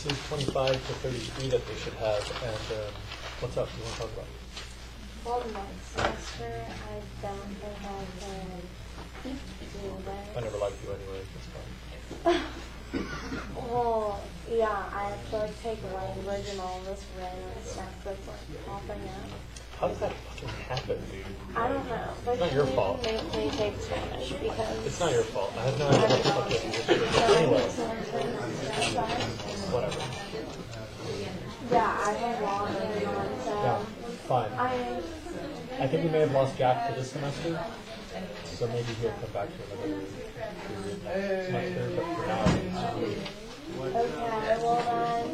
this is 25 to 33 that they should have. And what's up? You want to talk about? Well, my semester, I don't think I can do that. I never liked you anyway. It's fine. Well, yeah, I have to like take language and all this random stuff that's like popping up. How does that fucking happen, dude? I don't know. They It's not your shouldn't fault. even make me take Spanish because It's not your fault. I have no idea what the fuck it is. Anyway, whatever. yeah, I have long on, so Yeah, fine. I think we may have lost Jack for this semester, so maybe he'll come back to another semester, but for now, okay, well then.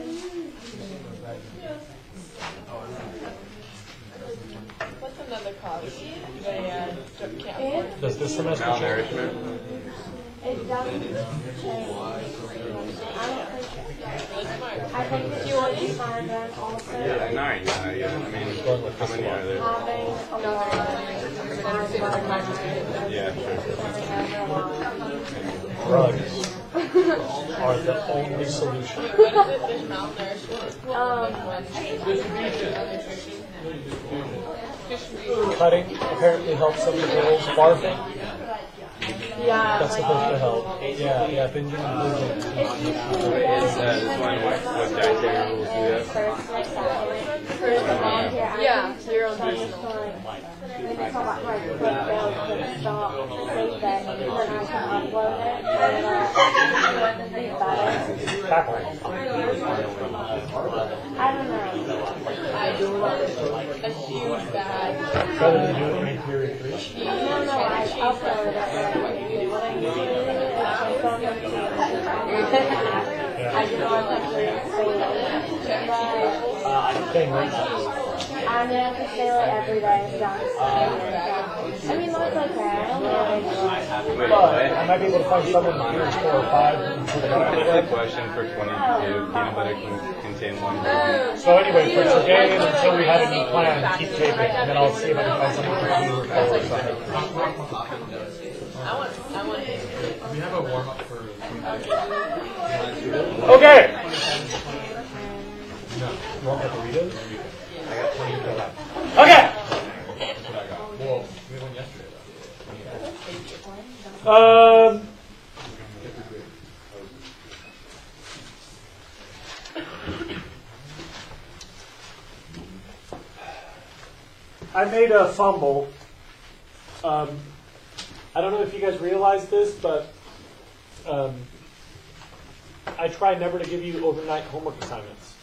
What's another cause? They can't. does this semester change? Malnourishment. It doesn't change. I don't think Really smart. I think you want to find out also Yeah, 9. I mean, how many are there? having a lot of Yeah, sure. Drugs are the only solution. What is it? There's malnourishment. Cutting apparently helps some of the girls. Barfing, yeah, that's supposed to help. Yeah, binging and losing. This one, what dietary rules do that? Yeah, zero diesel. Maybe talk about how you put those and stop, save that, and then I can upload it, and be better. Tackling. I don't know. I do a huge bag. Rather than do it in period 3. No, I uploaded it. What I usually do is I phone them to I just want to save it. But Paying rent. I have to stay like every day and done. I mean, that's okay. I don't know. Wait, But what? I might be able to find someone in period 4 or 5. What's the question for 22? Peanut butter can contain 1 gram. So anyway, for today and until we have a new plan, keep taping, and then I'll see if I can find something for 2 or 4 or something. I want. We have a warm up for. Okay. No, You want the burritos? I got 20 for that. Okay. That's what I got. Well, we had one yesterday I made a fumble. I don't know if you guys realize this, but I try never to give you overnight homework assignments.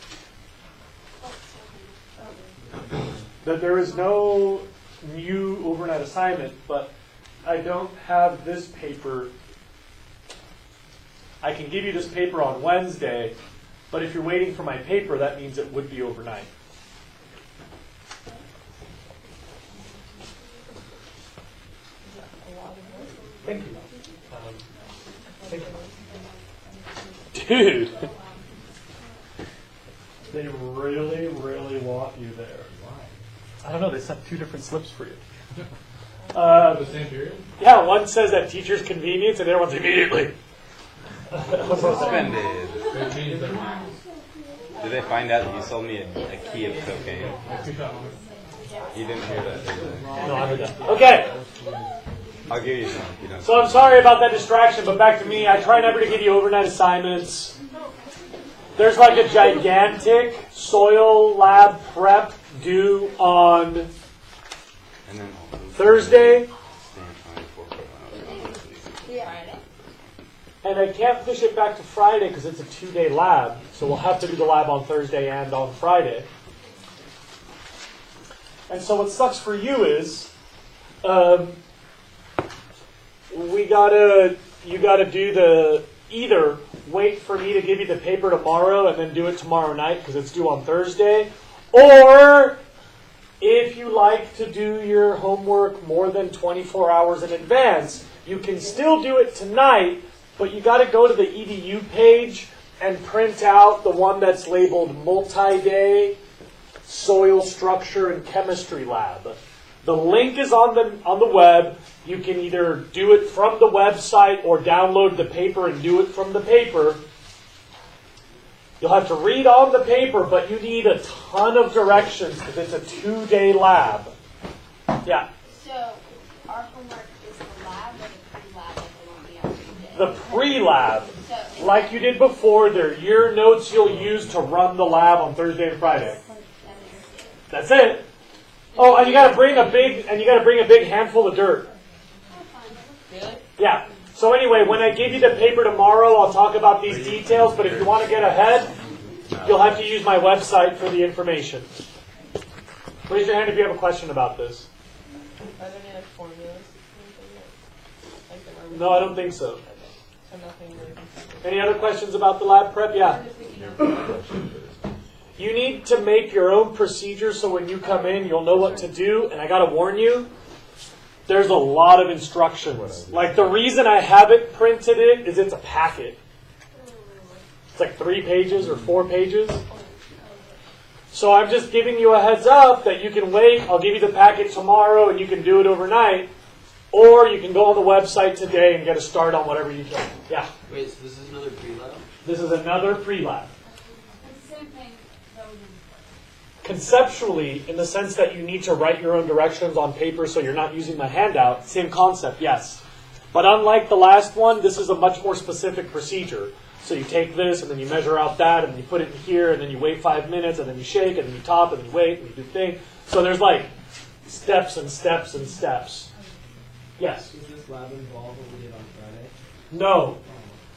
That there is no new overnight assignment, but I don't have this paper. I can give you this paper on Wednesday, but if you're waiting for my paper, that means it would be overnight. Thank you. Thank you. Dude. They really, really want you there. Why? I don't know. They sent 2 different slips for you. The same period? Yeah, one says at teacher's convenience, and the other one's immediately. Suspended. It means that Did they find out that you sold me a key of cocaine? You didn't hear that, did you? No, I heard that. Okay. I'll give you some if you don't. So I'm sorry about that distraction, but back to me. I try never to give you overnight assignments. There's like a gigantic soil lab prep due on And then Thursday, Yeah. and I can't push it back to Friday because it's a 2-day lab. So we'll have to do the lab on Thursday and on Friday. And so what sucks for you is, you gotta do the, either wait for me to give you the paper tomorrow and then do it tomorrow night because it's due on Thursday, or if you like to do your homework more than 24 hours in advance, you can still do it tonight, but you gotta go to the EDU page and print out the one that's labeled multi-day soil structure and chemistry lab. The link is on the web. You can either do it from the website or download the paper and do it from the paper. You'll have to read on the paper, but you need a ton of directions because it's a 2-day lab. Yeah? So, our homework is the lab or the pre-lab that they want me every day? The pre-lab. So, Like you did before, they're your notes you'll use to run the lab on Thursday and Friday. That's it. Oh, and you gotta bring a big handful of dirt. Really? Yeah. So anyway, when I give you the paper tomorrow, I'll talk about these details, but if you want to get ahead, you'll have to use my website for the information. Raise your hand if you have a question about this. Are there any like formulas? Like that are No, I don't think so. so nothing really. Any other questions about the lab prep? Yeah. You need to make your own procedure so when you come in, you'll know what to do. And I got to warn you, there's a lot of instructions. Like the reason I haven't printed it is it's a packet. It's like 3 pages or 4 pages. So I'm just giving you a heads up that you can wait. I'll give you the packet tomorrow and you can do it overnight. Or you can go on the website today and get a start on whatever you can. Yeah. Wait, so this is another pre-lab? This is another pre-lab. it's the same thing that we did Conceptually, in the sense that you need to write your own directions on paper so you're not using my handout, same concept, yes. But unlike the last one, this is a much more specific procedure. So you take this, and then you measure out that, and then you put it in here, and then you wait 5 minutes, and then you shake, and then you top, and then you wait, and you do the thing. So there's like steps and steps and steps. Yes? Does this lab involve what we did on Friday? No.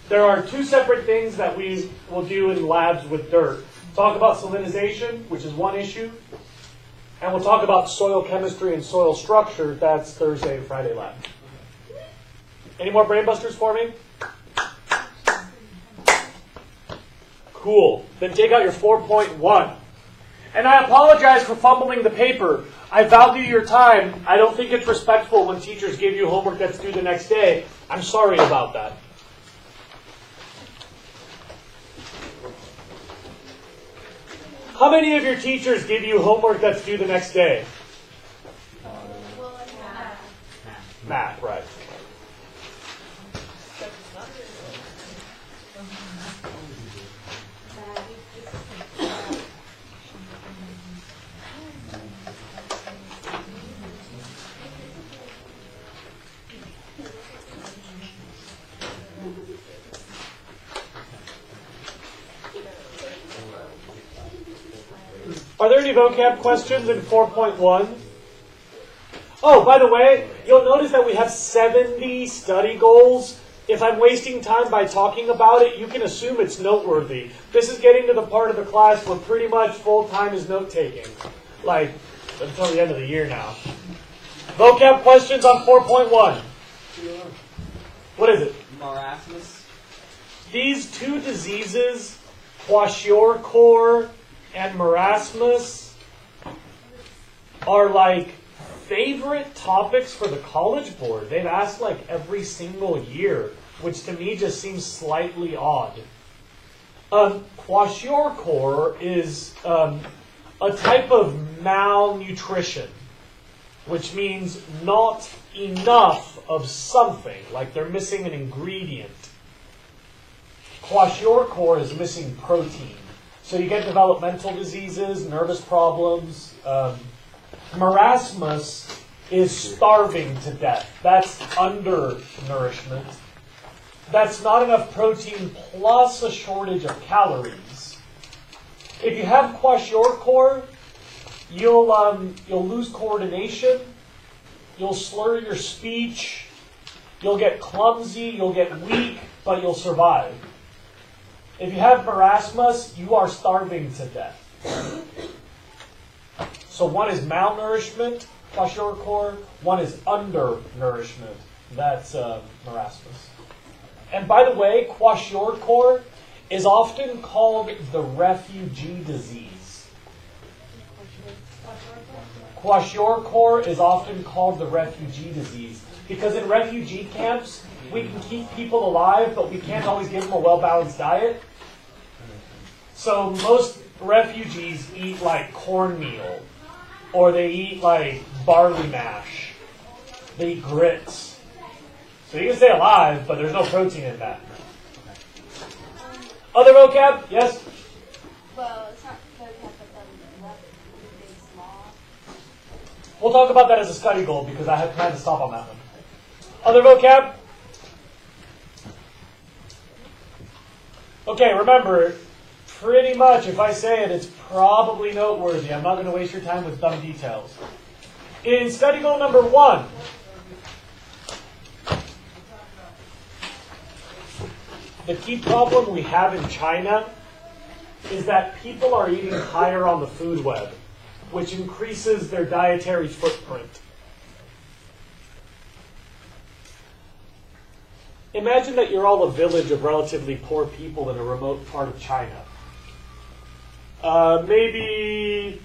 There are 2 separate things that we will do in labs with dirt. Talk about salinization, which is one issue. And we'll talk about soil chemistry and soil structure. That's Thursday and Friday lab. Any more brain busters for me? Cool. Then take out your 4.1. And I apologize for fumbling the paper. I value your time. I don't think it's respectful when teachers give you homework that's due the next day. I'm sorry about that. How many of your teachers give you homework that's due the next day? Math, right. Are there any vocab questions in 4.1? Oh, by the way, you'll notice that we have 70 study goals. If I'm wasting time by talking about it, you can assume it's noteworthy. This is getting to the part of the class where pretty much full-time is note-taking. Like, until the end of the year now. Vocab questions on 4.1. What is it? Marasmus? These 2 diseases, kwashiorkor and marasmus, are like favorite topics for the College Board. They've asked like every single year, which to me just seems slightly odd. Kwashiorkor is a type of malnutrition, which means not enough of something, like they're missing an ingredient. Kwashiorkor is missing protein. So you get developmental diseases, nervous problems. Marasmus is starving to death. That's undernourishment. That's not enough protein plus a shortage of calories. If you have kwashiorkor, you'll lose coordination. You'll slur your speech. You'll get clumsy. You'll get weak, but you'll survive. If you have marasmus, you are starving to death. So one is malnourishment, kwashiorkor. One is undernourishment. That's marasmus. And by the way, kwashiorkor is often called the refugee disease. Kwashiorkor is often called the refugee disease because in refugee camps, we can keep people alive, but we can't always give them a well-balanced diet. So most refugees eat like cornmeal, or they eat like barley mash. They eat grits. So you can stay alive, but there's no protein in that. Other vocab? Yes? Well, it's not because we have to put them left big small. We'll talk about that as a study goal because I had planned to stop on that one. Other vocab? Okay, remember, pretty much if I say it, it's probably noteworthy. I'm not going to waste your time with dumb details. In study goal number 1, the key problem we have in China is that people are eating higher on the food web, which increases their dietary footprint. Imagine that you're all a village of relatively poor people in a remote part of China. Maybe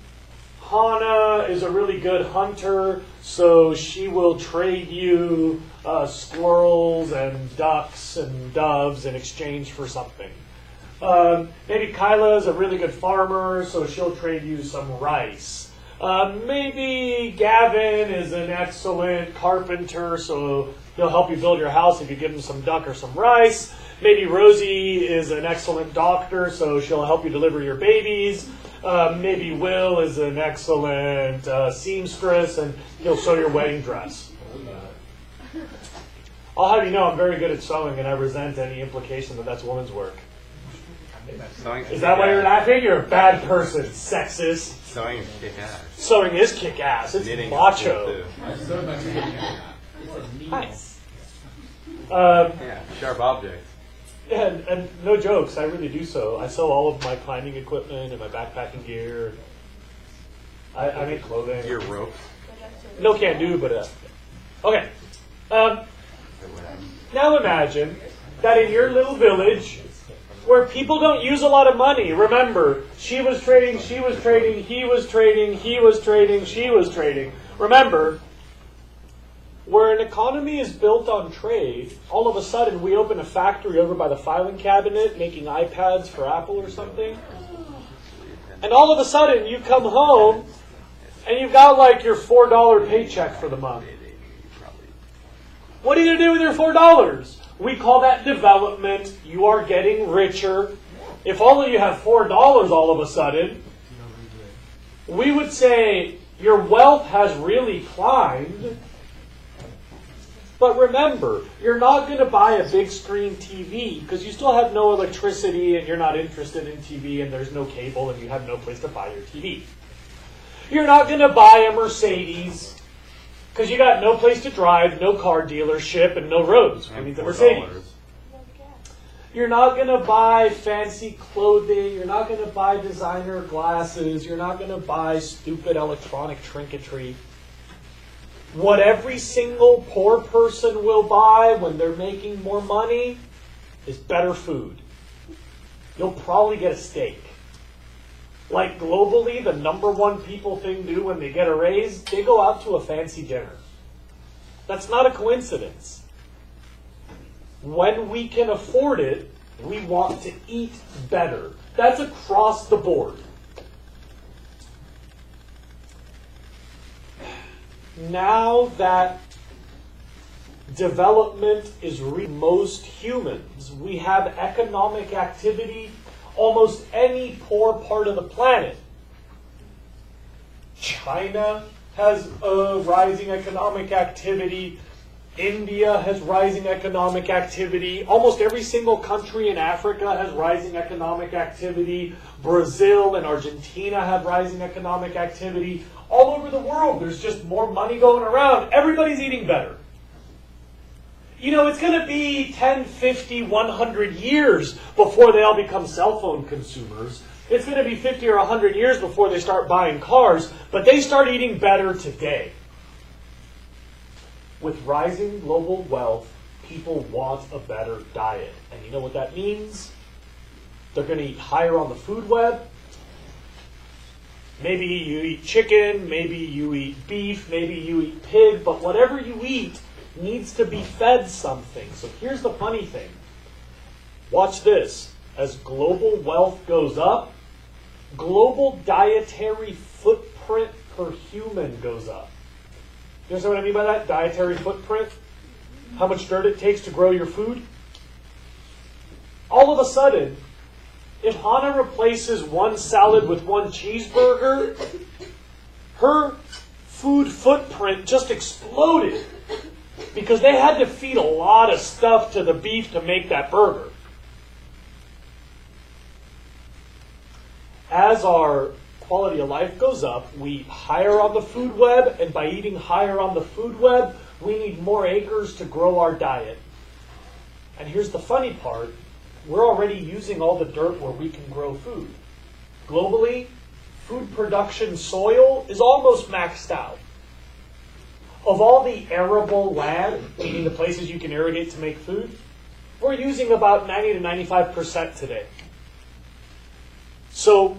Hana is a really good hunter, so she will trade you squirrels and ducks and doves in exchange for something. Maybe Kyla is a really good farmer, so she'll trade you some rice. Maybe Gavin is an excellent carpenter, so he'll help you build your house if you give him some duck or some rice. Maybe Rosie is an excellent doctor, so she'll help you deliver your babies. Maybe Will is an excellent seamstress, and he'll sew your wedding dress. I'll have you know I'm very good at sewing, and I resent any implication that that's woman's work. Is that why you're laughing? You're a bad person, sexist. Sewing is kick-ass. Sewing is kick-ass. It's Knitting is macho. cool, too. I sewed my feet. Nice. Yeah, sharp objects. And no jokes, I really do so. I sew all of my climbing equipment and my backpacking gear. I make clothing. Your ropes. No can do, but okay. Now imagine that in your little village, where people don't use a lot of money. Remember, she was trading, he was trading, she was trading. Remember, where an economy is built on trade, all of a sudden we open a factory over by the filing cabinet making iPads for Apple or something. And all of a sudden you come home and you've got like your $4 paycheck for the month. What are you going to do with your $4? We call that development. You are getting richer. If all of you have $4 all of a sudden, we would say your wealth has really climbed. But remember, you're not going to buy a big screen TV because you still have no electricity and you're not interested in TV and there's no cable and you have no place to buy your TV. You're not going to buy a Mercedes because you got no place to drive, no car dealership, and no roads. We need the Mercedes. You're not going to buy fancy clothing. You're not going to buy designer glasses. You're not going to buy stupid electronic trinketry. What every single poor person will buy when they're making more money is better food. You'll probably get a steak. Like globally, the number one people thing do when they get a raise, they go out to a fancy dinner. That's not a coincidence. When we can afford it, we want to eat better. That's across the board. Now that development is most humans, we have economic activity almost any poor part of the planet. China has a rising economic activity. India has rising economic activity. Almost every single country in Africa has rising economic activity. Brazil and Argentina have rising economic activity. All over the world, there's just more money going around. Everybody's eating better. You know, it's going to be 10, 50, 100 years before they all become cell phone consumers. It's going to be 50 or 100 years before they start buying cars, but they start eating better today. With rising global wealth, people want a better diet. And you know what that means? They're going to eat higher on the food web. Maybe you eat chicken, maybe you eat beef, maybe you eat pig, but whatever you eat needs to be fed something. So here's the funny thing. Watch this. As global wealth goes up, global dietary footprint per human goes up. You understand what I mean by that? Dietary footprint? How much dirt it takes to grow your food? All of a sudden, If Hannah replaces one salad with one cheeseburger, her food footprint just exploded because they had to feed a lot of stuff to the beef to make that burger. As our quality of life goes up, we eat higher on the food web, and by eating higher on the food web, we need more acres to grow our diet. And here's the funny part. We're already using all the dirt where we can grow food. Globally, food production soil is almost maxed out. Of all the arable land, meaning the places you can irrigate to make food, we're using about 90 to 95% today. So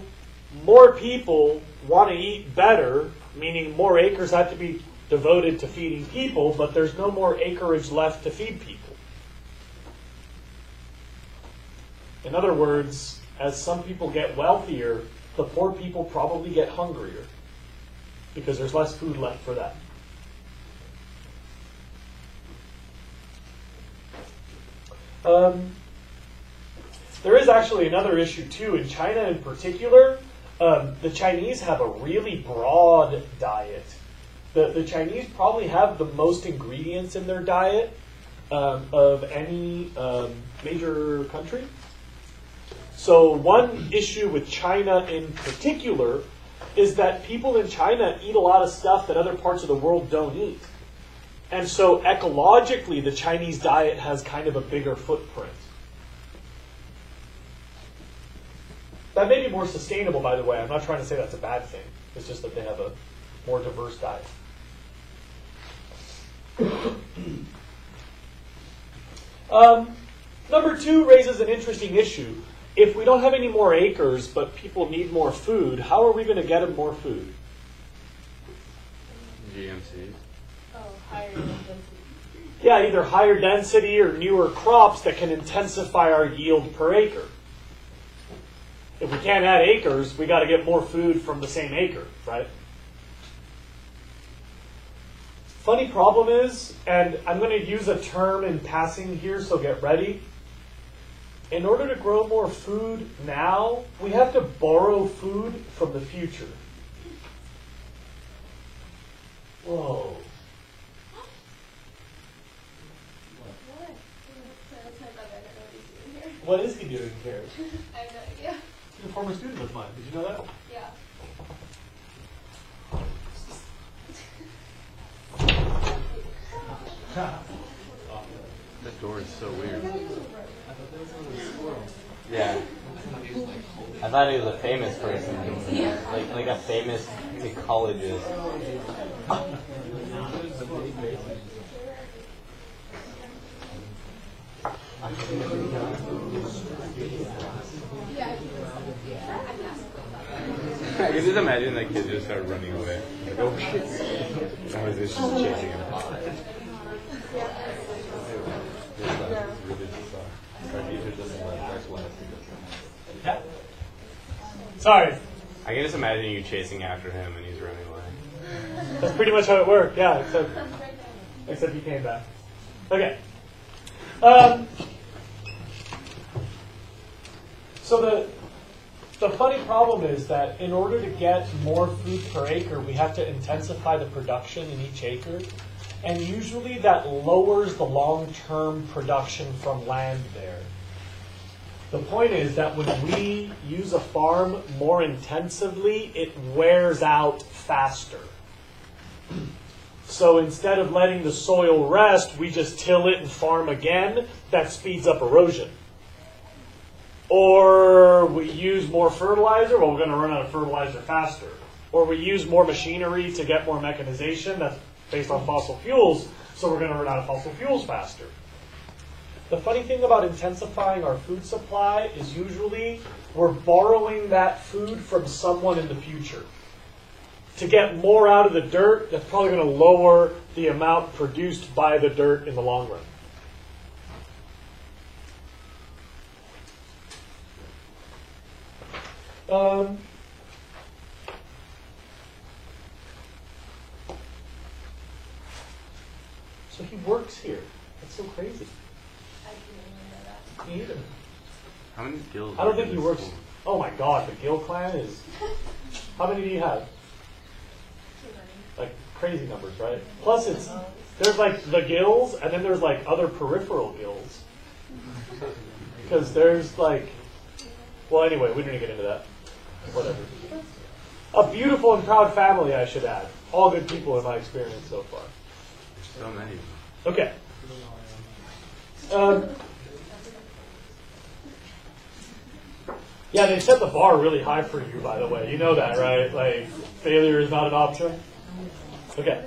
more people want to eat better, meaning more acres have to be devoted to feeding people, but there's no more acreage left to feed people. In other words, as some people get wealthier, the poor people probably get hungrier because there's less food left for them. There is actually another issue too. In China in particular, the Chinese have a really broad diet. The Chinese probably have the most ingredients in their diet of any major country. So one issue with China in particular is that people in China eat a lot of stuff that other parts of the world don't eat. And so ecologically, the Chinese diet has kind of a bigger footprint. That may be more sustainable, by the way. I'm not trying to say that's a bad thing. It's just that they have a more diverse diet. Number 2 raises an interesting issue. If we don't have any more acres, but people need more food, how are we going to get them more food? GMCs. Oh, higher density. Yeah, either higher density or newer crops that can intensify our yield per acre. If we can't add acres, we got to get more food from the same acre, right? Funny problem is, and I'm going to use a term in passing here, so get ready. In order to grow more food now, we have to borrow food from the future. Whoa. What is he doing here? I have no idea. He's a former student of mine. Did you know that? Yeah. That door is so weird. Yeah. I thought he was a famous person. Like a famous ecologist. I can just imagine that kid just start running away. Like, oh shit. Or is this just chasing him? Yeah. Sorry. I can just imagine you chasing after him and he's running away. That's pretty much how it worked, yeah, except he came back. Okay. So the funny problem is that in order to get more food per acre, we have to intensify the production in each acre. And usually that lowers the long-term production from land there. The point is that when we use a farm more intensively, it wears out faster. So instead of letting the soil rest, we just till it and farm again. That speeds up erosion. Or we use more fertilizer, well, we're going to run out of fertilizer faster. Or we use more machinery to get more mechanization, that's based on fossil fuels, so we're going to run out of fossil fuels faster. The funny thing about intensifying our food supply is usually we're borrowing that food from someone in the future. To get more out of the dirt, that's probably going to lower the amount produced by the dirt in the long run. So he works here. That's so crazy. I didn't even know that. Me either. How many skills? I don't think he works Oh my god, the Gill clan is... How many do you have? Like crazy numbers, right? Plus there's like the gills, and then there's like other peripheral gills. Because there's like... Well, anyway, we don't need to get into that. Whatever. A beautiful and proud family, I should add. All good people in my experience so far. So many. Okay. Yeah, they set the bar really high for you, by the way. You know that, right? Like, failure is not an option. Okay.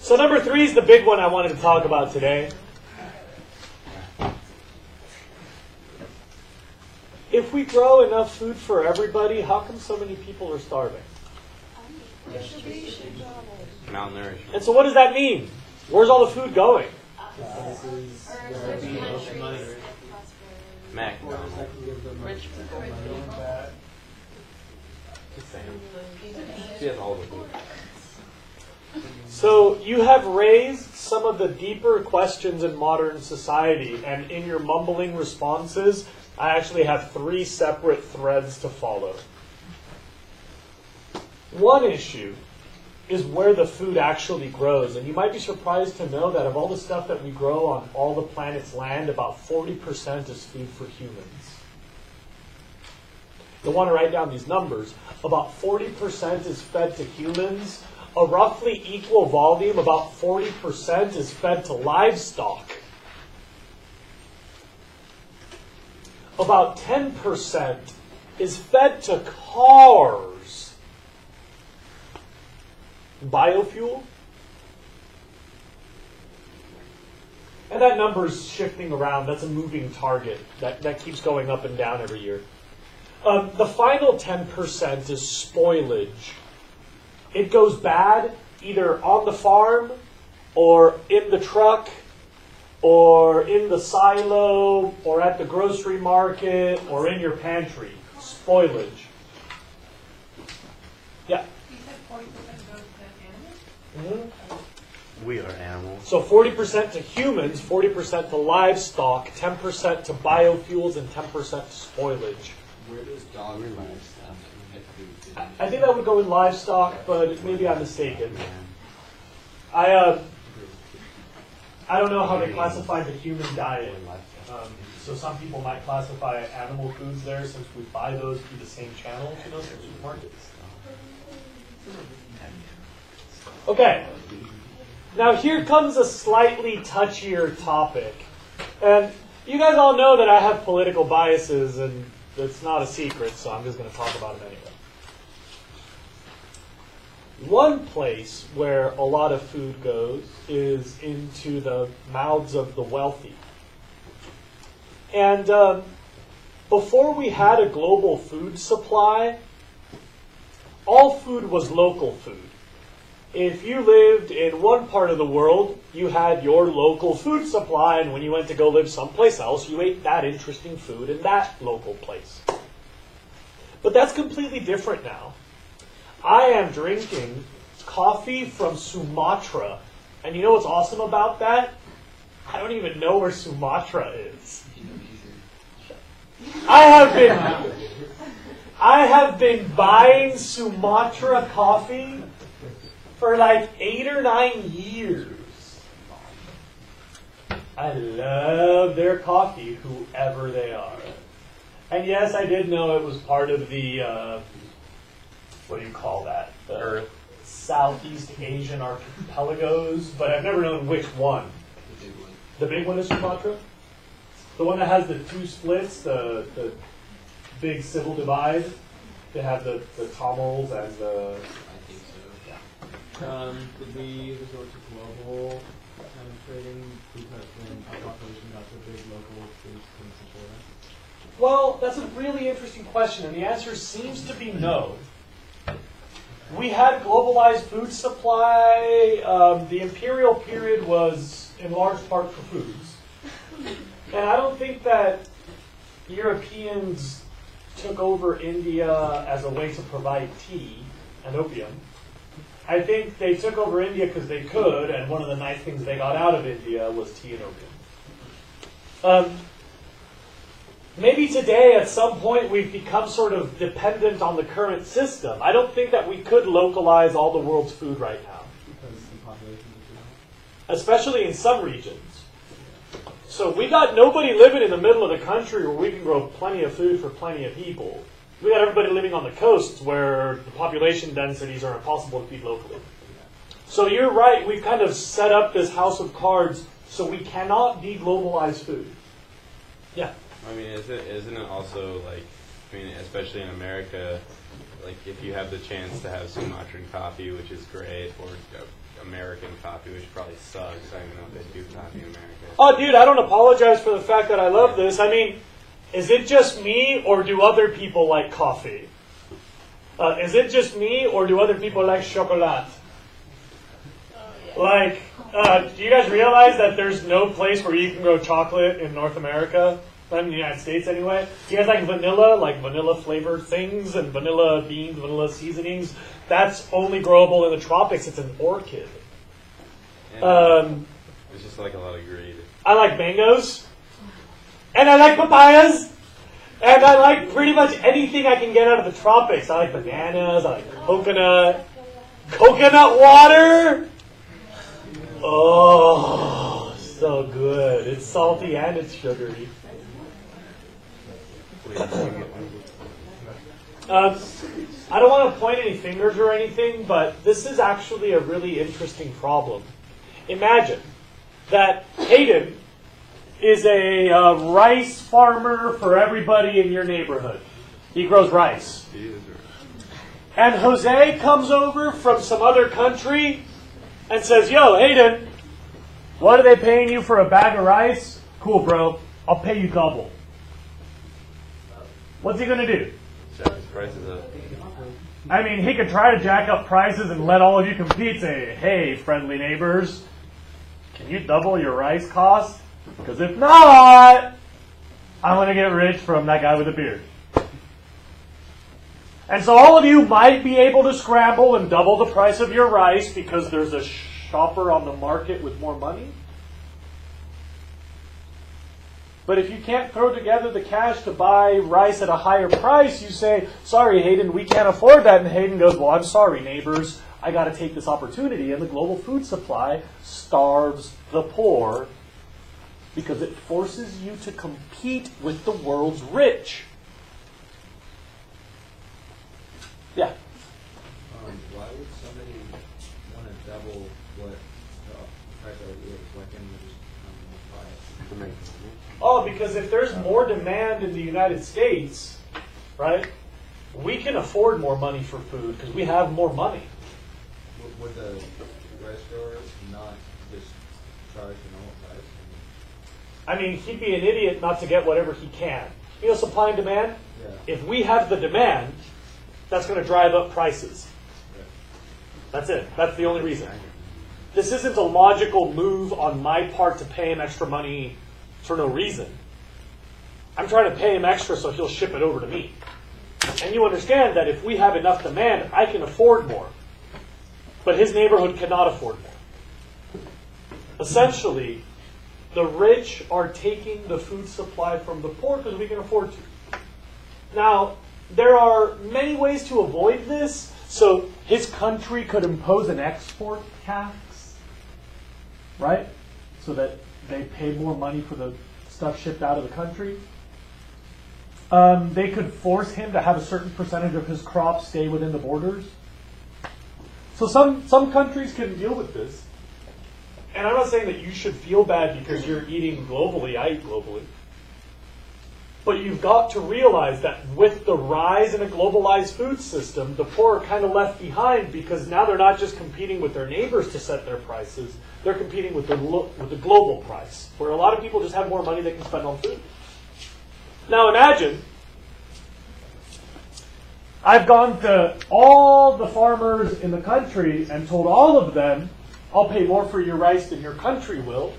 So number 3 is the big one I wanted to talk about today. If we grow enough food for everybody, how come so many people are starving? Malnourished. And so what does that mean? Where's all the food going? McDonald's. Rich people. Just saying. She has all the food. So you have raised some of the deeper questions in modern society, and in your mumbling responses, I actually have 3 separate threads to follow. One issue is where the food actually grows, and you might be surprised to know that of all the stuff that we grow on all the planet's land, about 40% is food for humans. You'll want to write down these numbers. About 40% is fed to humans. A roughly equal volume, about 40%, is fed to livestock. About 10% is fed to cars. Biofuel. And that number's shifting around. That's a moving target. That keeps going up and down every year. The final 10% is spoilage. It goes bad either on the farm or in the truck or in the silo or at the grocery market or in your pantry. Spoilage. Yeah? You said 40% goes to animals? We are animals. So 40% to humans, 40% to livestock, 10% to biofuels, and 10% to spoilage. Where does dog and livestock get food? I think that would go in livestock, but maybe I'm mistaken. I don't know how they classify the human diet. So some people might classify animal foods there, since we buy those through the same channels, through supermarkets. Okay. Now here comes a slightly touchier topic. And you guys all know that I have political biases, and it's not a secret, so I'm just going to talk about it anyway. One place where a lot of food goes is into the mouths of the wealthy. And before we had a global food supply, all food was local food. If you lived in one part of the world, you had your local food supply, and when you went to go live someplace else, you ate that interesting food in that local place. But that's completely different now. I am drinking coffee from Sumatra. And you know what's awesome about that? I don't even know where Sumatra is. I have been buying Sumatra coffee for like 8 or 9 years. I love their coffee, whoever they are. And yes, I did know it was part of the, what do you call that? The Southeast Asian archipelagos, but I've never known which one. The big one. The big one is Sumatra? The one that has the 2 splits, the big civil divide? They have the Tamils and the... I think so. Did we resort to global kind of trading because when our population got so big, local foods couldn't support us? Well, that's a really interesting question, and the answer seems to be no. We had globalized food supply. The imperial period was in large part for foods. And I don't think that Europeans took over India as a way to provide tea and opium. I think they took over India because they could, and one of the nice things they got out of India was tea and opium. maybe today at some point we've become sort of dependent on the current system. I don't think that we could localize all the world's food right now. Because the population is too high. Especially in some regions. So we got nobody living in the middle of the country where we can grow plenty of food for plenty of people. We got everybody living on the coasts where the population densities are impossible to feed locally. So you're right, we've kind of set up this house of cards so we cannot de-globalize food. Yeah. I mean, isn't it also like, I mean, especially in America, like if you have the chance to have Sumatran coffee, which is great, or American coffee, which probably sucks. I don't even know if they do coffee in America. Oh, dude, I don't apologize for the fact that I love this. I mean, is it just me, or do other people like coffee? Is it just me, or do other people like chocolate? Like, do you guys realize that there's no place where you can grow chocolate in North America? Not in the United States, anyway. Do you guys like vanilla flavored things and vanilla beans, vanilla seasonings? That's only growable in the tropics. It's an orchid. It's just like a lot of greed. I like mangoes. And I like papayas. And I like pretty much anything I can get out of the tropics. I like bananas. I like coconut. Coconut water. Oh, so good. It's salty and it's sugary. I don't want to point any fingers or anything, but this is actually a really interesting problem. Imagine that Hayden is a rice farmer for everybody in your neighborhood. He grows rice. And Jose comes over from some other country and says, "Yo, Hayden, what are they paying you for a bag of rice? Cool, bro. I'll pay you double." What's he going to do? Jack his prices up. I mean, he could try to jack up prices and let all of you compete. Say, "Hey, friendly neighbors, can you double your rice cost? Because if not, I'm going to get rich from that guy with a beard." And so all of you might be able to scramble and double the price of your rice because there's a shopper on the market with more money. But if you can't throw together the cash to buy rice at a higher price, you say, "Sorry, Hayden, we can't afford that." And Hayden goes, "Well, I'm sorry, neighbors. I got to take this opportunity." And the global food supply starves the poor because it forces you to compete with the world's rich. Yeah. Why would somebody want to double what the price already is? Why can't you just buy it? Oh, because if there's more demand in the United States, right, we can afford more money for food because we have more money. Would the rice grower not just charge the normal price? I mean, he'd be an idiot not to get whatever he can. You know, supply and demand? Yeah. If we have the demand, that's going to drive up prices. That's it. That's the only reason. This isn't a logical move on my part to pay him extra money for no reason. I'm trying to pay him extra so he'll ship it over to me. And you understand that if we have enough demand, I can afford more. But his neighborhood cannot afford more. Essentially, the rich are taking the food supply from the poor because we can afford to. Now, there are many ways to avoid this. So his country could impose an export tax, right? So that they pay more money for the stuff shipped out of the country. They could force him to have a certain percentage of his crops stay within the borders. So some countries can deal with this. And I'm not saying that you should feel bad because you're eating globally. I eat globally. But you've got to realize that with the rise in a globalized food system, the poor are kind of left behind because now they're not just competing with their neighbors to set their prices. They're competing with the global price, where a lot of people just have more money they can spend on food. Now imagine, I've gone to all the farmers in the country and told all of them, "I'll pay more for your rice than your country will."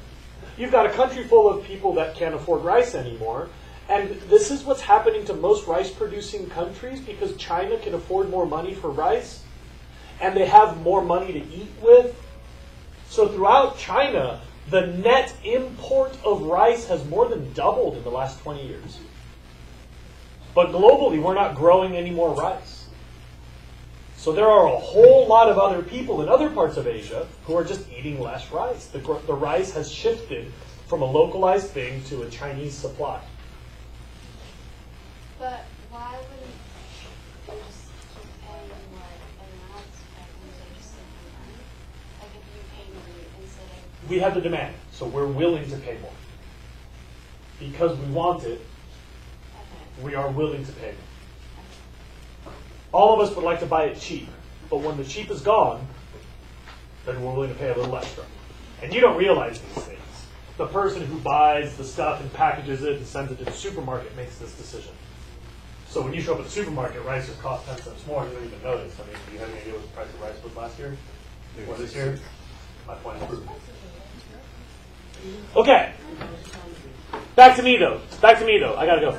You've got a country full of people that can't afford rice anymore. And this is what's happening to most rice-producing countries because China can afford more money for rice and they have more money to eat with. So throughout China, the net import of rice has more than doubled in the last 20 years. But globally, we're not growing any more rice. So there are a whole lot of other people in other parts of Asia who are just eating less rice. The rice has shifted from a localized thing to a Chinese supply. But why wouldn't they just keep paying what everyone else is paying when they just simply earn? Like if you pay more instead of... We have the demand, so we're willing to pay more. Because we want it, Okay. we are willing to pay more. All of us would like to buy it cheap, but when the cheap is gone, then we're willing to pay a little extra. And you don't realize these things. The person who buys the stuff and packages it and sends it to the supermarket makes this decision. So when you show up at the supermarket, rice just costs 10 cents more, you don't even notice. I mean, do you have any idea what the price of rice was last year? Or this year? My point is proven. Okay. Back to me though. I gotta go.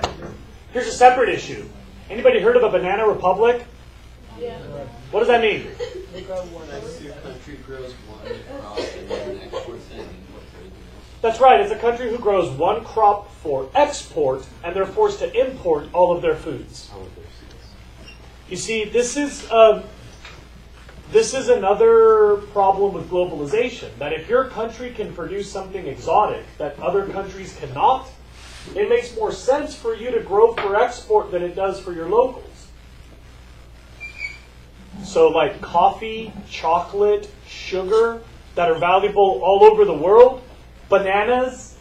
Here's a separate issue. Anybody heard of a banana republic? Yeah. What does that mean? Country grows one crop and then exports it and imports everything else. That's right. It's a country who grows one crop for export, and they're forced to import all of their foods. You see, this is another problem with globalization. That if your country can produce something exotic that other countries cannot, it makes more sense for you to grow for export than it does for your locals. So like coffee, chocolate, sugar that are valuable all over the world, bananas,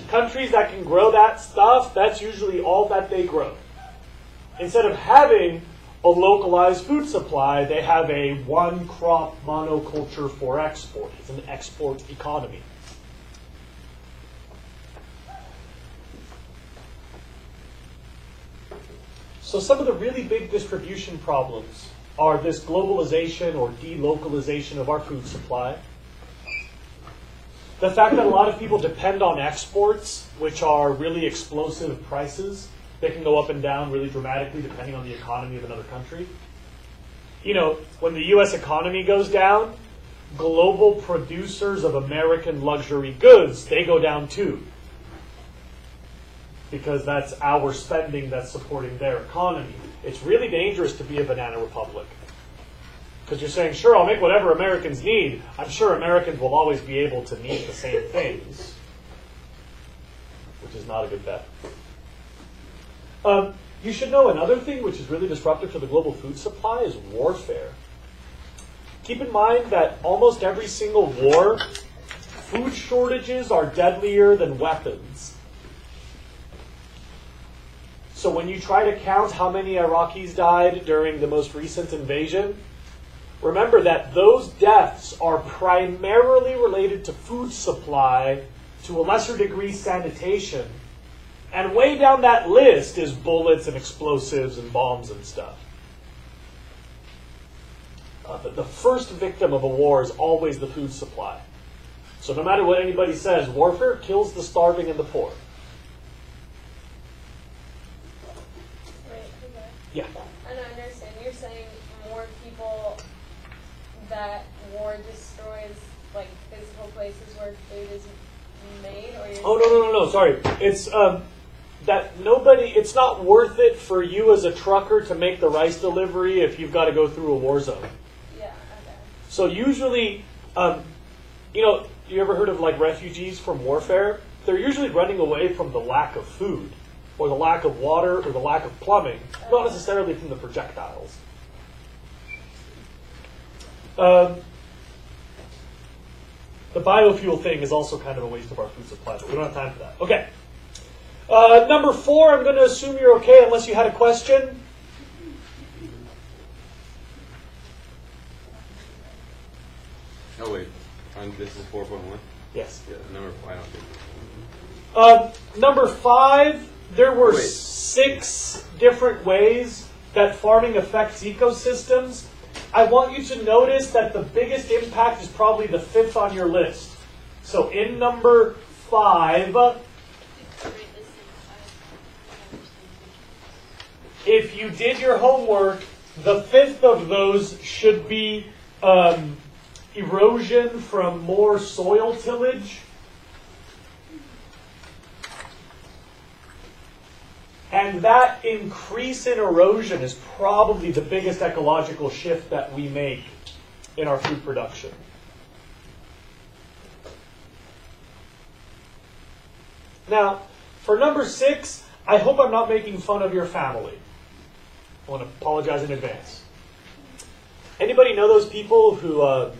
countries that can grow that stuff, that's usually all that they grow. Instead of having a localized food supply, they have a one-crop monoculture for export. It's an export economy. So some of the really big distribution problems are this globalization or delocalization of our food supply. The fact that a lot of people depend on exports, which are really explosive prices. They can go up and down really dramatically depending on the economy of another country. You know, when the U.S. economy goes down, global producers of American luxury goods, they go down too. Because that's our spending that's supporting their economy. It's really dangerous to be a banana republic. Because you're saying, sure, I'll make whatever Americans need. I'm sure Americans will always be able to need the same things. Which is not a good bet. You should know another thing which is really disruptive to the global food supply is warfare. Keep in mind that almost every single war, food shortages are deadlier than weapons. So when you try to count how many Iraqis died during the most recent invasion, remember that those deaths are primarily related to food supply, to a lesser degree sanitation, and way down that list is bullets and explosives and bombs and stuff. But the first victim of a war is always the food supply. So no matter what anybody says, warfare kills the starving and the poor. Wait, okay. Yeah. I don't understand. You're saying more people that war destroys, like, physical places where food is made? Or you're No, sorry. It's that nobody, it's not worth it for you as a trucker to make the rice delivery if you've got to go through a war zone. Yeah, okay. So usually, you ever heard of like refugees from warfare? They're usually running away from the lack of food, or the lack of water, or the lack of plumbing, not necessarily from the projectiles. The biofuel thing is also kind of a waste of our food supply, but we don't have time for that. Okay. Number 4, I'm going to assume you're okay unless you had a question. Oh, wait. This is 4.1? Yes. Yeah, number 5, I don't think. Number 5, there were Wait. 6 different ways that farming affects ecosystems. I want you to notice that the biggest impact is probably the 5th on your list. So in number 5, if you did your homework, the 5th of those should be erosion from more soil tillage. And that increase in erosion is probably the biggest ecological shift that we make in our food production. Now, for number 6, I hope I'm not making fun of your family. I want to apologize in advance. Anybody know those people who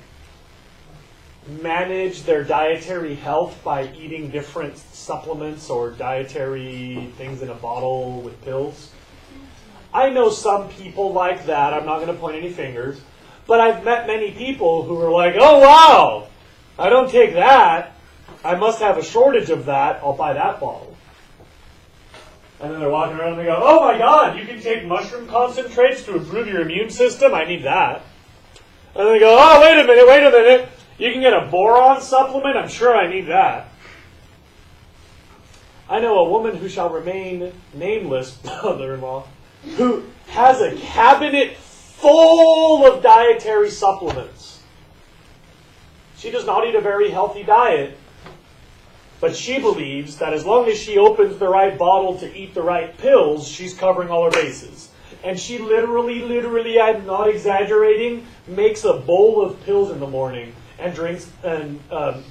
manage their dietary health by eating different supplements or dietary things in a bottle with pills? I know some people like that. I'm not going to point any fingers. But I've met many people who are like, oh, wow, I don't take that. I must have a shortage of that. I'll buy that bottle. And then they're walking around and they go, oh my God, you can take mushroom concentrates to improve your immune system? I need that. And then they go, oh, wait a minute. You can get a boron supplement? I'm sure I need that. I know a woman who shall remain nameless, mother-in-law, who has a cabinet full of dietary supplements. She does not eat a very healthy diet, but she believes that as long as she opens the right bottle to eat the right pills, she's covering all her bases. And she literally, I'm not exaggerating, makes a bowl of pills in the morning and drinks and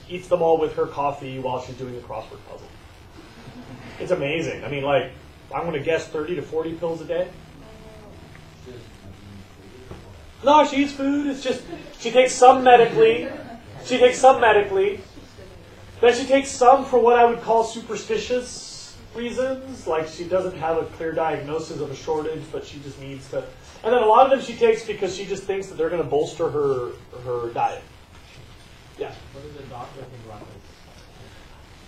eats them all with her coffee while she's doing the crossword puzzle. It's amazing. I mean, like, I'm going to guess 30 to 40 pills a day. No, she eats food. It's just, she takes some medically. Then she takes some for what I would call superstitious reasons. Like she doesn't have a clear diagnosis of a shortage, but she just needs to. And then a lot of them she takes because she just thinks that they're going to bolster her diet. Yeah. What does the doctor think about this?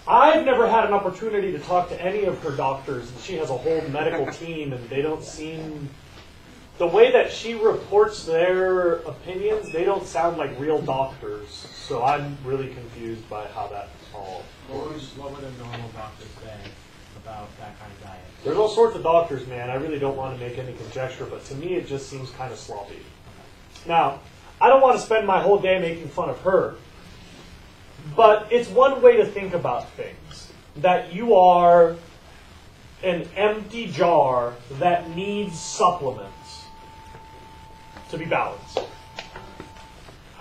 I've never had an opportunity to talk to any of her doctors, and she has a whole medical team, and they don't seem... The way that she reports their opinions, they don't sound like real doctors. So I'm really confused by how that's all... What would a normal doctor say about that kind of diet? There's all sorts of doctors, man. I really don't want to make any conjecture, but to me it just seems kind of sloppy. Now, I don't want to spend my whole day making fun of her, but it's one way to think about things. That you are an empty jar that needs supplements to be balanced.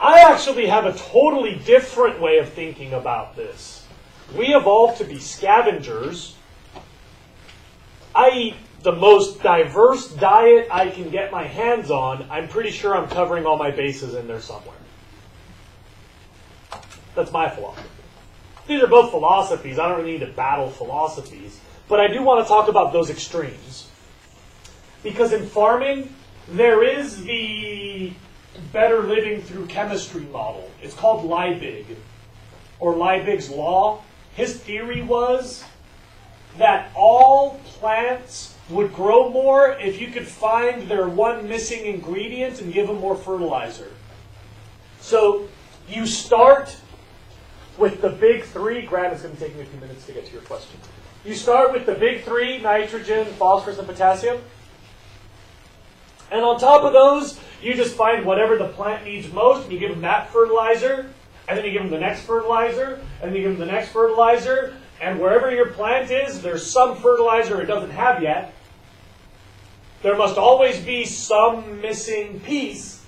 I actually have a totally different way of thinking about this. We evolved to be scavengers. I eat the most diverse diet I can get my hands on. I'm pretty sure I'm covering all my bases in there somewhere. That's my philosophy. These are both philosophies. I don't really need to battle philosophies. But I do want to talk about those extremes. Because in farming, there is the better living through chemistry model. It's called Liebig, or Liebig's law. His theory was that all plants would grow more if you could find their one missing ingredient and give them more fertilizer. So you start with the big 3. Grant, it's going to take me a few minutes to get to your question. You start with the big 3, nitrogen, phosphorus, and potassium. And on top of those, you just find whatever the plant needs most, and you give them that fertilizer, and then you give them the next fertilizer, and then you give them the next fertilizer, and wherever your plant is, there's some fertilizer it doesn't have yet. There must always be some missing piece.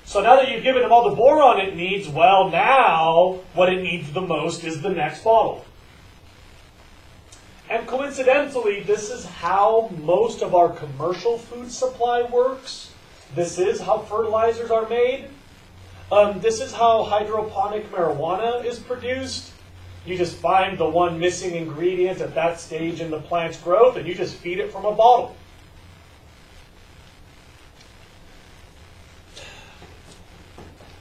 So now that you've given them all the boron it needs, well, now what it needs the most is the next bottle. And coincidentally, this is how most of our commercial food supply works. This is how fertilizers are made. This is how hydroponic marijuana is produced. You just find the one missing ingredient at that stage in the plant's growth, and you just feed it from a bottle.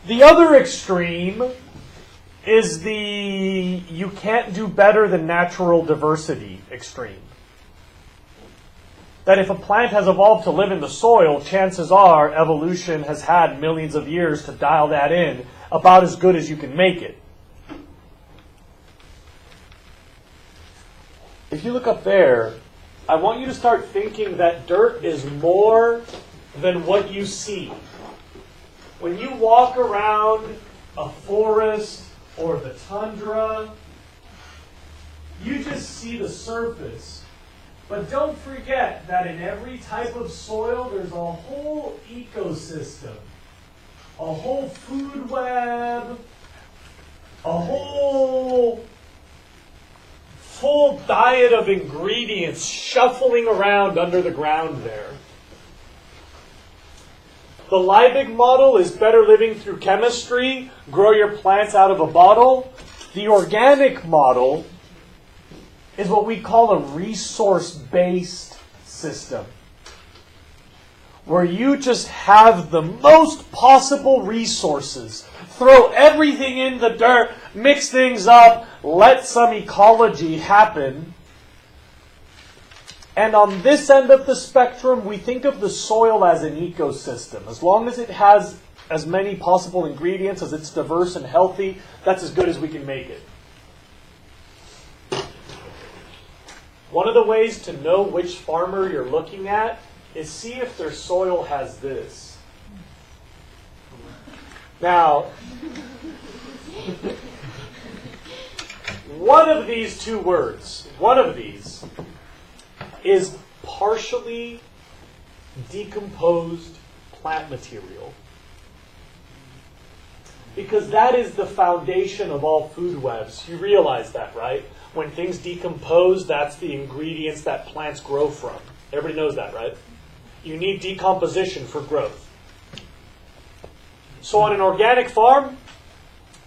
The other extreme is the you can't do better than natural diversity extreme. That if a plant has evolved to live in the soil, chances are evolution has had millions of years to dial that in about as good as you can make it. If you look up there, I want you to start thinking that dirt is more than what you see. When you walk around a forest or the tundra, you just see the surface. But don't forget that in every type of soil, there's a whole ecosystem, a whole food web, a whole full diet of ingredients shuffling around under the ground there. The Liebig model is better living through chemistry, grow your plants out of a bottle. The organic model is what we call a resource-based system, where you just have the most possible resources. Throw everything in the dirt, mix things up, let some ecology happen. And on this end of the spectrum, we think of the soil as an ecosystem. As long as it has as many possible ingredients, as it's diverse and healthy, that's as good as we can make it. One of the ways to know which farmer you're looking at is see if their soil has this. Now, one of these two words, one of these, is partially decomposed plant material. Because that is the foundation of all food webs. You realize that, right? When things decompose, that's the ingredients that plants grow from. Everybody knows that, right? You need decomposition for growth. So on an organic farm,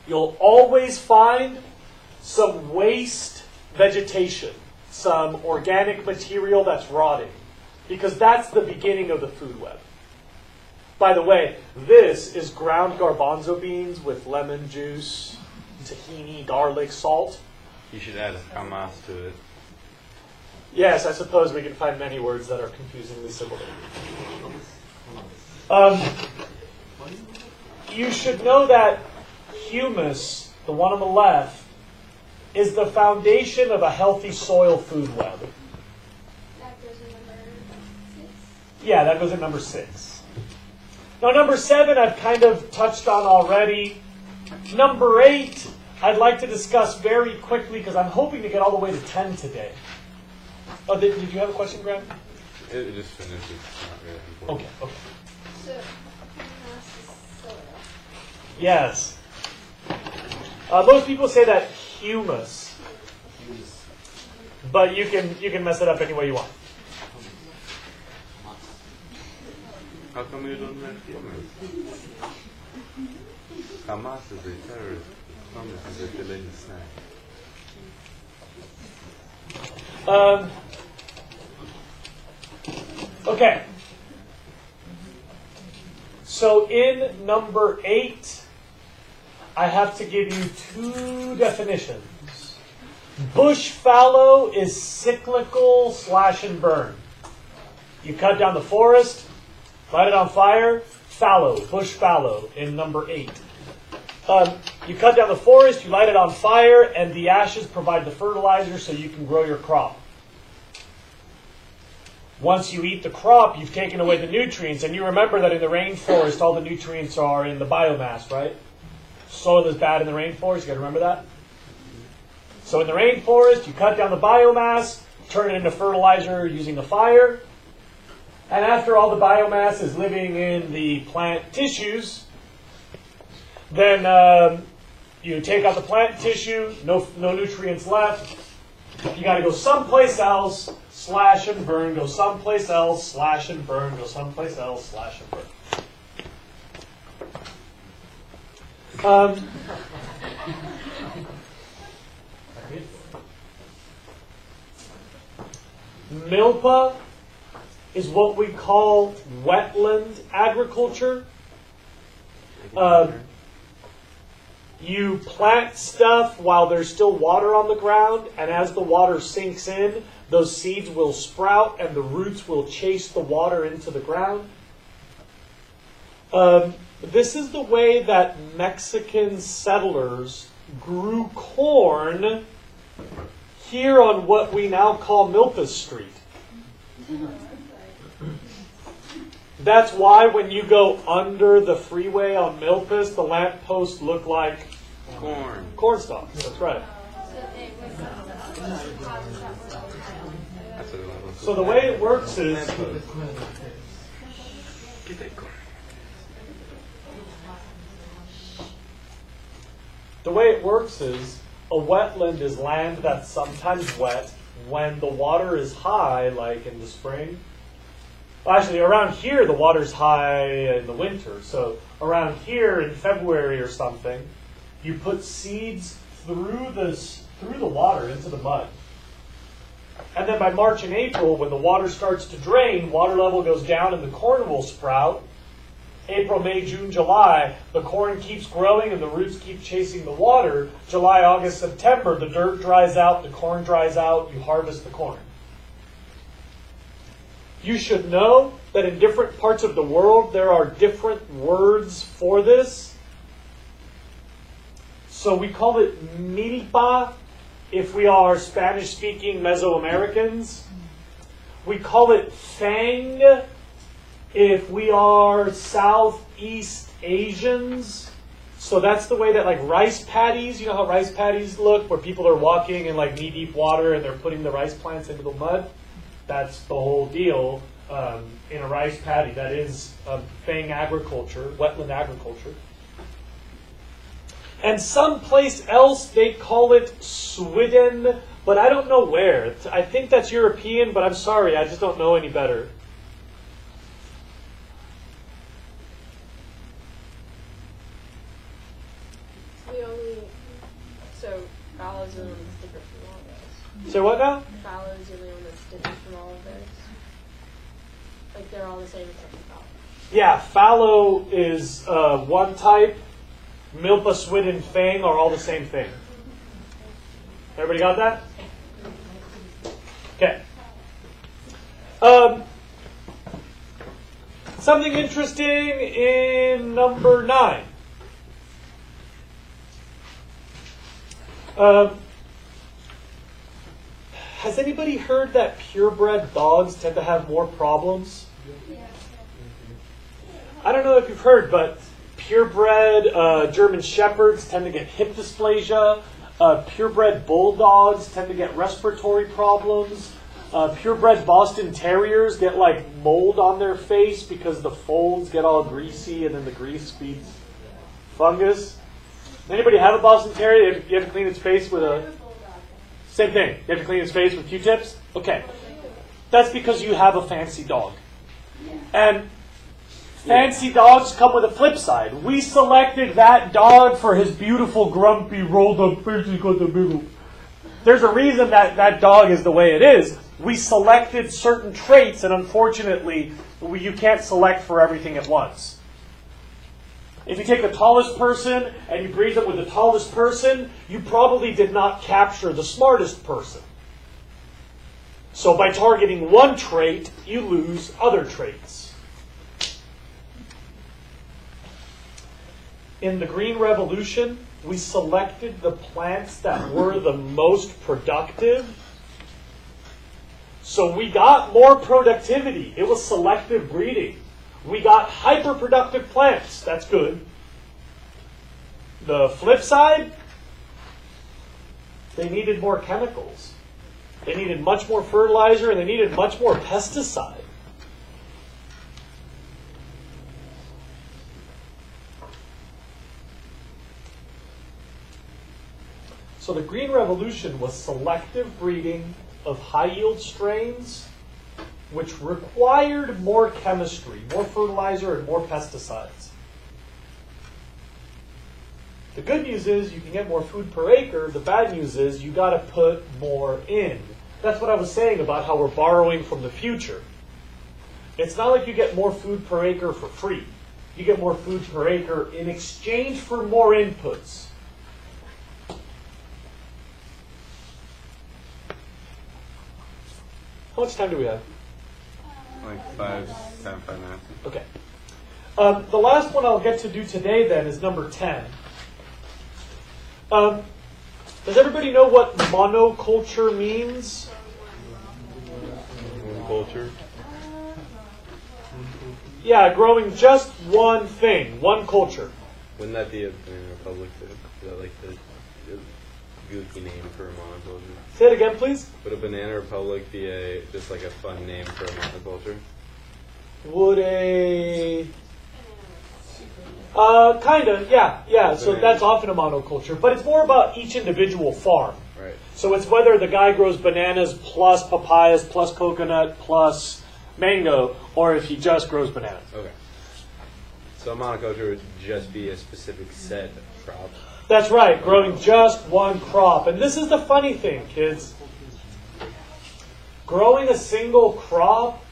you'll always find some waste vegetation, some organic material that's rotting, because that's the beginning of the food web. By the way, this is ground garbanzo beans with lemon juice, tahini, garlic, salt. You should add camas to it. Yes, I suppose we can find many words that are confusingly similar. You should know that humus, the one on the left, is the foundation of a healthy soil food web. That goes in number 6. Yeah, that goes at number 6. Now, number 7 I've kind of touched on already. Number 8 I'd like to discuss very quickly because I'm hoping to get all the way to 10 today. Oh, did you have a question, Graham? It just finished. It's not really important. Okay. So, humus is soil. Yes. Most people say that humus, but you can mess it up any way you want. How come you don't like hummus? Hamas is a terrorist. Hummus is a filling snack. Okay. So in number 8, I have to give you 2 definitions. Bush fallow is cyclical slash and burn. You cut down the forest, light it on fire, fallow, bush fallow in number 8. You cut down the forest, you light it on fire, and the ashes provide the fertilizer so you can grow your crop. Once you eat the crop, you've taken away the nutrients, and you remember that in the rainforest, all the nutrients are in the biomass, right? Soil is bad in the rainforest, you got to remember that? So in the rainforest, you cut down the biomass, turn it into fertilizer using the fire, and after all the biomass is living in the plant tissues, then you take out the plant tissue, no nutrients left. You got to go someplace else, slash and burn, go someplace else, slash and burn, go someplace else, slash and burn. Milpa is what we call wetland agriculture. You plant stuff while there's still water on the ground, and as the water sinks in, those seeds will sprout and the roots will chase the water into the ground. This is the way that Mexican settlers grew corn here on what we now call Milpas Street. That's why when you go under the freeway on Milpas, the lampposts look like corn stalks. That's right. That's what it was. So the way it works is, a wetland is land that's sometimes wet when the water is high, like in the spring. Actually, around here, the water's high in the winter. So around here in February or something, you put seeds through the water into the mud. And then by March and April, when the water starts to drain, water level goes down and the corn will sprout. April, May, June, July, the corn keeps growing and the roots keep chasing the water. July, August, September, the dirt dries out, the corn dries out, you harvest the corn. You should know that in different parts of the world, there are different words for this. So we call it milpa if we are Spanish-speaking Mesoamericans. We call it fang if we are Southeast Asians. So that's the way that like rice paddies, you know how rice paddies look, where people are walking in like knee-deep water and they're putting the rice plants into the mud? That's the whole deal in a rice paddy. That is fang agriculture, wetland agriculture. And someplace else they call it Sweden, but I don't know where. I think that's European, but I'm sorry, I just don't know any better. So fallow is the one that's different from all of those. So what now? Fallow is the only one that's different from all of those. Like they're all the same except for fallow. Yeah, fallow is one type. Milpa, Swid, and fang are all the same thing. Everybody got that? Okay. Something interesting in number 9. Has anybody heard that purebred dogs tend to have more problems? I don't know if you've heard, but purebred German Shepherds tend to get hip dysplasia. Purebred Bulldogs tend to get respiratory problems. Purebred Boston Terriers get like mold on their face because the folds get all greasy and then the grease feeds fungus. Anybody have a Boston Terrier? You have to clean its face with a... Same thing. You have to clean its face with Q-tips? Okay. That's because you have a fancy dog. And fancy dogs come with a flip side. We selected that dog for his beautiful, grumpy, rolled up face. There's a reason that that dog is the way it is. We selected certain traits, and unfortunately, you can't select for everything at once. If you take the tallest person and you breed them with the tallest person, you probably did not capture the smartest person. So by targeting one trait, you lose other traits. In the Green Revolution, we selected the plants that were the most productive. So we got more productivity. It was selective breeding. We got hyper-productive plants. That's good. The flip side, they needed more chemicals. They needed much more fertilizer and they needed much more pesticide. So the Green Revolution was selective breeding of high-yield strains which required more chemistry, more fertilizer, and more pesticides. The good news is you can get more food per acre. The bad news is you got to put more in. That's what I was saying about how we're borrowing from the future. It's not like you get more food per acre for free. You get more food per acre in exchange for more inputs. How much time do we have? Like 5 minutes. Okay. The last one I'll get to do today then is number 10. Does everybody know what monoculture means? Culture. Yeah, growing just one thing, one culture. Wouldn't that be a Dominican Republic too? Is that like the goofy name for a monoculture? Say it again, please. Would a banana republic be just like a fun name for a monoculture? Would a kind of, yeah. So that's often a monoculture, but it's more about each individual farm. Right. So it's whether the guy grows bananas plus papayas plus coconut plus mango, or if he just grows bananas. Okay. So a monoculture would just be a specific set of crops. That's right, growing just one crop. And this is the funny thing, kids. Growing a single crop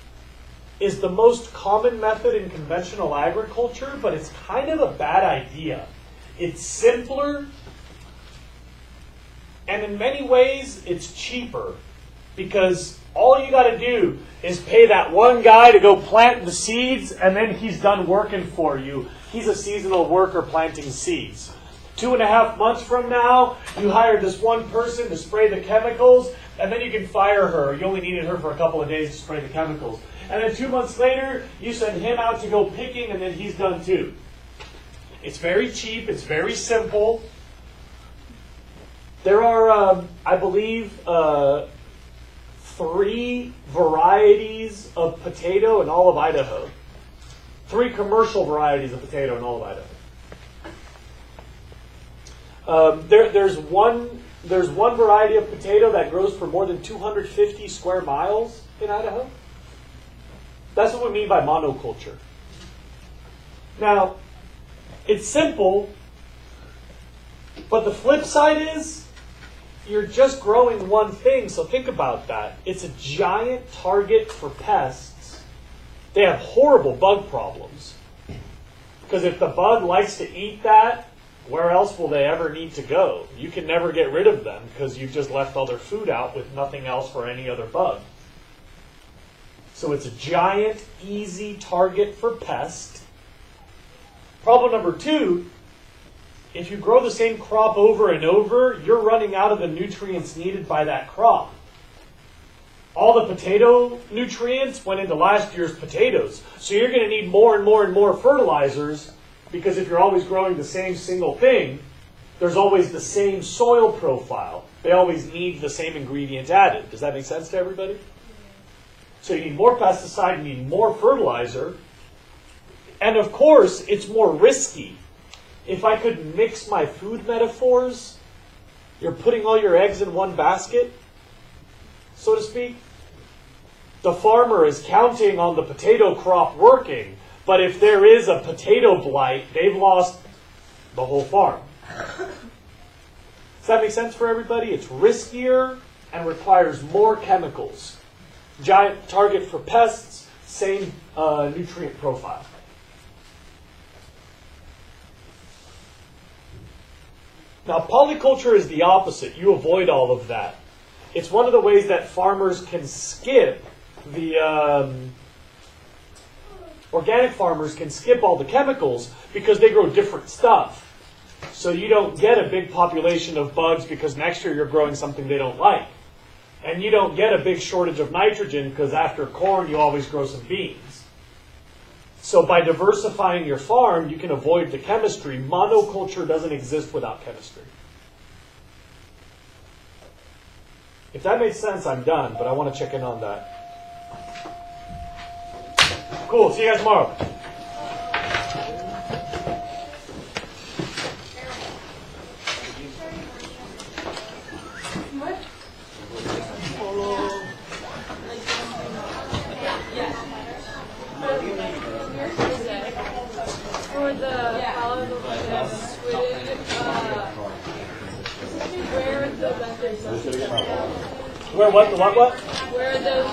is the most common method in conventional agriculture, but it's kind of a bad idea. It's simpler, and in many ways, it's cheaper, because all you got to do is pay that one guy to go plant the seeds, and then he's done working for you. He's a seasonal worker planting seeds. 2.5 months from now, you hired this one person to spray the chemicals, and then you can fire her. You only needed her for a couple of days to spray the chemicals. And then 2 months later, you send him out to go picking, and then he's done too. It's very cheap. It's very simple. There are, I believe, 3 varieties of potato in all of Idaho. 3 commercial varieties of potato in all of Idaho. There's one variety of potato that grows for more than 250 square miles in Idaho. That's what we mean by monoculture. Now, it's simple, but the flip side is you're just growing one thing, so think about that. It's a giant target for pests. They have horrible bug problems. Because if the bug likes to eat that, where else will they ever need to go? You can never get rid of them because you've just left all their food out with nothing else for any other bug. So it's a giant, easy target for pest. Problem number 2, if you grow the same crop over and over, you're running out of the nutrients needed by that crop. All the potato nutrients went into last year's potatoes. So you're going to need more and more and more fertilizers, because if you're always growing the same single thing, there's always the same soil profile. They always need the same ingredient added. Does that make sense to everybody? So you need more pesticide, you need more fertilizer. And of course, it's more risky. If I could mix my food metaphors, you're putting all your eggs in one basket, so to speak. The farmer is counting on the potato crop working, but if there is a potato blight, they've lost the whole farm. Does that make sense for everybody? It's riskier and requires more chemicals. Giant target for pests, same nutrient profile. Now, polyculture is the opposite. You avoid all of that. It's one of the ways that farmers can skip the... organic farmers can skip all the chemicals because they grow different stuff. So you don't get a big population of bugs because next year you're growing something they don't like. And you don't get a big shortage of nitrogen because after corn you always grow some beans. So by diversifying your farm, you can avoid the chemistry. Monoculture doesn't exist without chemistry. If that makes sense, I'm done, but I want to check in on that. Cool, see you guys tomorrow. For the Swedish, where are the methods most successful? Where what? The what? Where are those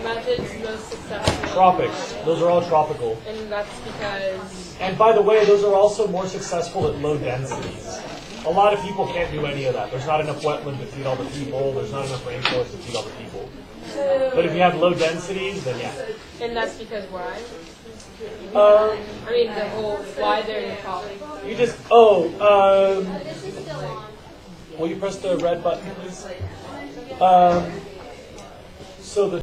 methods most successful? Tropics. Those are all tropical. And that's because... And by the way, those are also more successful at low densities. A lot of people can't do any of that. There's not enough wetland to feed all the people. There's not enough rainforest to feed all the people. But if you have low densities, then yeah. And that's because why? I mean, the whole why they're in the tropics. You just, will you press the red button, please? So the